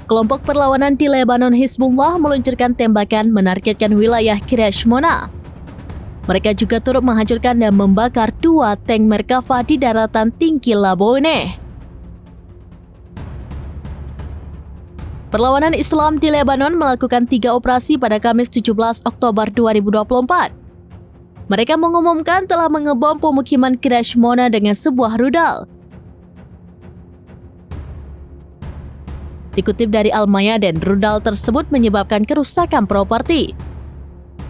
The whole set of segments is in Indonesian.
Kelompok perlawanan di Lebanon Hizbullah meluncurkan tembakan menargetkan wilayah Kiryat Shmona. Mereka juga turut menghancurkan dan membakar 2 tank Merkava di daratan tinggi Labone. Perlawanan Islam di Lebanon melakukan 3 operasi pada Kamis 17 Oktober 2024. Mereka mengumumkan telah mengebom pemukiman Kiryat Shmona dengan sebuah rudal. Dikutip dari Al-Mayadin, rudal tersebut menyebabkan kerusakan properti.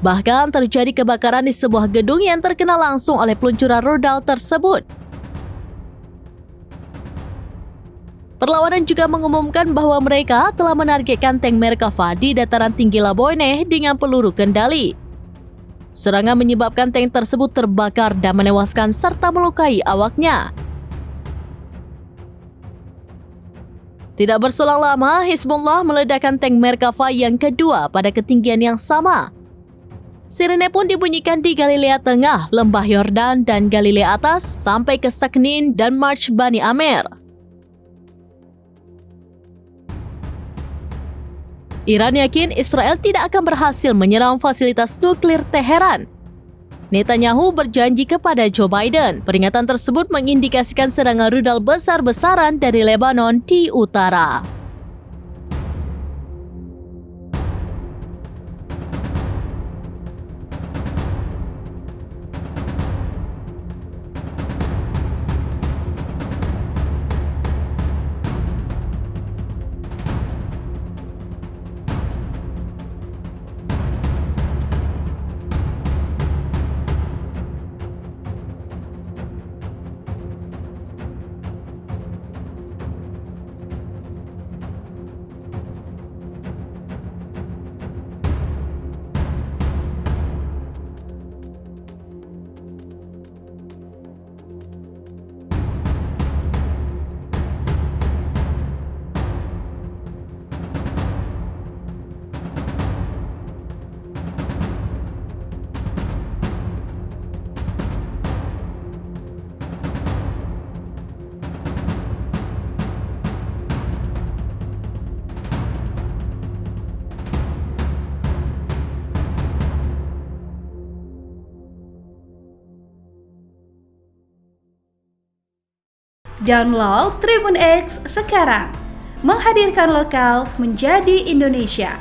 Bahkan terjadi kebakaran di sebuah gedung yang terkena langsung oleh peluncuran rudal tersebut. Perlawanan juga mengumumkan bahwa mereka telah menargetkan tank Merkava di dataran tinggi Labone dengan peluru kendali. Serangan menyebabkan tank tersebut terbakar dan menewaskan serta melukai awaknya. Tidak berselang lama, Hizbullah meledakkan tank Merkava yang kedua pada ketinggian yang sama. Sirene pun dibunyikan di Galilea Tengah, Lembah Yordan, dan Galilea Atas sampai ke Saknin dan Marj Bani Amer. Iran yakin Israel tidak akan berhasil menyerang fasilitas nuklir Teheran. Netanyahu berjanji kepada Joe Biden. Peringatan tersebut mengindikasikan serangan rudal besar-besaran dari Lebanon di utara. Download Tribun X sekarang, menghadirkan lokal menjadi Indonesia.